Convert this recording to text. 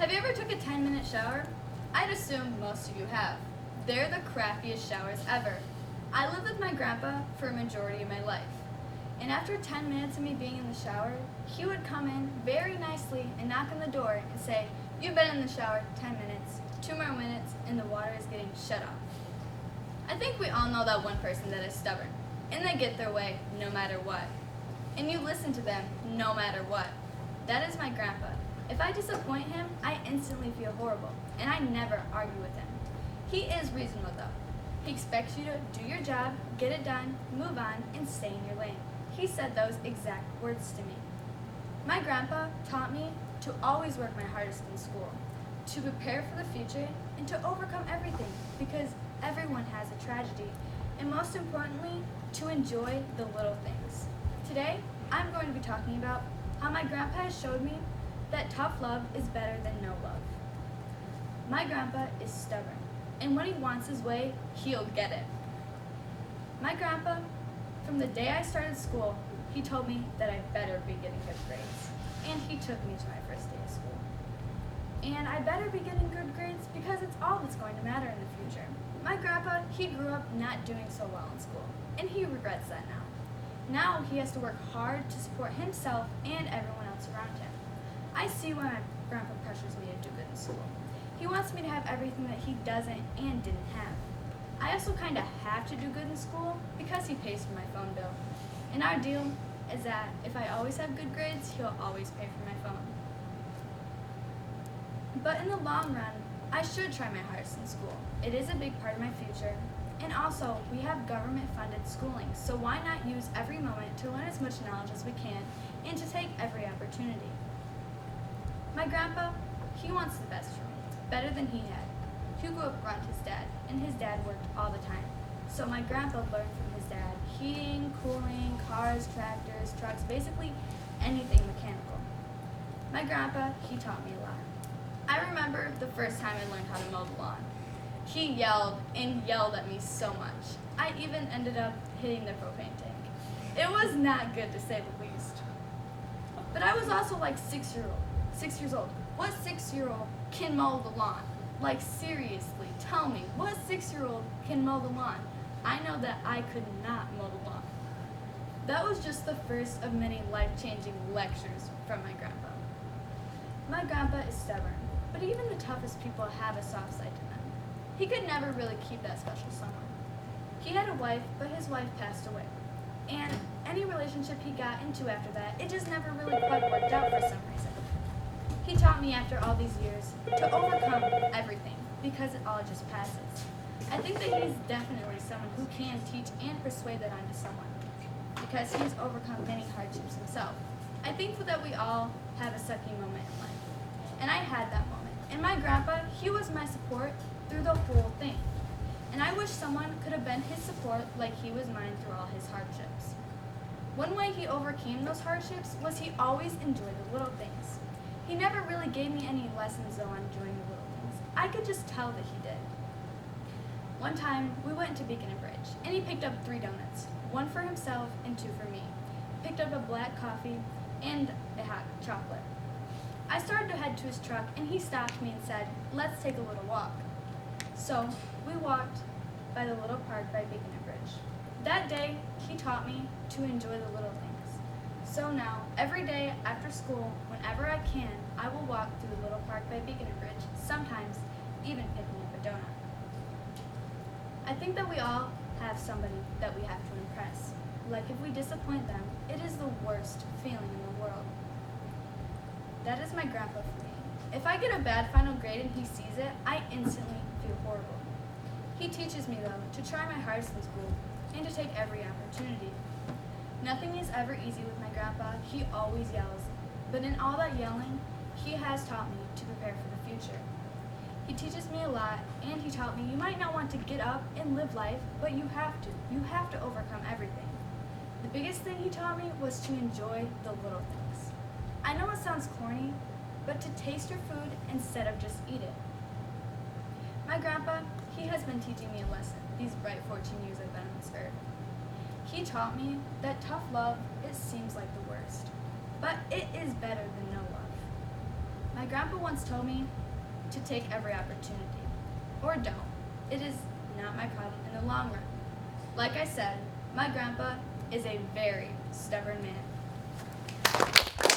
Have you ever took a 10-minute shower? I'd assume most of you have. They're the crappiest showers ever. I lived with my grandpa for a majority of my life. And after 10 minutes of me being in the shower, he would come in very nicely and knock on the door and say, "You've been in the shower 10 minutes, 2 more minutes, and the water is getting shut off." I think we all know that one person that is stubborn, and they get their way no matter what. And you listen to them no matter what. That is my grandpa. If I disappoint him, I instantly feel horrible, and I never argue with him. He is reasonable though. He expects you to do your job, get it done, move on, and stay in your lane. He said those exact words to me. My grandpa taught me to always work my hardest in school, to prepare for the future, and to overcome everything, because everyone has a tragedy, and most importantly, to enjoy the little things. Today, I'm going to be talking about how my grandpa has showed me that tough love is better than no love. My grandpa is stubborn, and when he wants his way, he'll get it. My grandpa, from the day I started school, he told me that I better be getting good grades, and he took me to my first day of school. And I better be getting good grades because it's all that's going to matter in the future. My grandpa, he grew up not doing so well in school, and he regrets that now. Now he has to work hard to support himself and everyone else around him. I see why my grandpa pressures me to do good in school. He wants me to have everything that he doesn't and didn't have. I also kind of have to do good in school because he pays for my phone bill. And our deal is that if I always have good grades, he'll always pay for my phone. But in the long run, I should try my hardest in school. It is a big part of my future. And also, we have government-funded schooling, so why not use every moment to learn as much knowledge as we can and to take every opportunity? My grandpa, he wants the best for me, better than he had. He grew up around his dad, and his dad worked all the time. So my grandpa learned from his dad heating, cooling, cars, tractors, trucks, basically anything mechanical. My grandpa, he taught me a lot. I remember the first time I learned how to mow the lawn. He yelled and yelled at me so much. I even ended up hitting the propane tank. It was not good to say the least. But I was also like 6 years old. What 6-year-old can mow the lawn? Like seriously, tell me, what 6-year-old can mow the lawn? I know that I could not mow the lawn. That was just the first of many life-changing lectures from my grandpa. My grandpa is stubborn, but even the toughest people have a soft side to them. He could never really keep that special someone. He had a wife, but his wife passed away. And any relationship he got into after that, it just never really quite worked out for some reason. He taught me after all these years to overcome everything, because it all just passes. I think that he's definitely someone who can teach and persuade that onto someone, because he's overcome many hardships himself. I think that we all have a sucky moment in life, and I had that moment. And my grandpa, he was my support through the whole thing. And I wish someone could have been his support like he was mine through all his hardships. One way he overcame those hardships was he always enjoyed the little things. He never really gave me any lessons though on enjoying the little things. I could just tell that he did. One time, we went to Beacon and Bridge, and he picked up 3 donuts, 1 for himself and 2 for me. He picked up a black coffee and a hot chocolate. I started to head to his truck, and he stopped me and said, "Let's take a little walk." So we walked by the little park by Beacon and Bridge. That day, he taught me to enjoy the little things. So now, every day after school, whenever I can, I will walk through the little park by Beacon and Bridge, sometimes even picking up a donut. I think that we all have somebody that we have to impress. Like if we disappoint them, it is the worst feeling in the world. That is my grandpa for me. If I get a bad final grade and he sees it, I instantly feel horrible. He teaches me, though, to try my hardest in school and to take every opportunity. Nothing is ever easy with my grandpa. He always yells. But in all that yelling, he has taught me to prepare for the future. He teaches me a lot, and he taught me you might not want to get up and live life, but you have to. You have to overcome everything. The biggest thing he taught me was to enjoy the little things. I know it sounds corny, but to taste your food instead of just eat it. My grandpa, he has been teaching me a lesson these bright 14 years I've been on this earth. He taught me that tough love, it seems like the worst, but it is better than no love. My My grandpa once told me to take every opportunity. Or don't. It is not my problem in the long run. Like I said, my grandpa is a very stubborn man.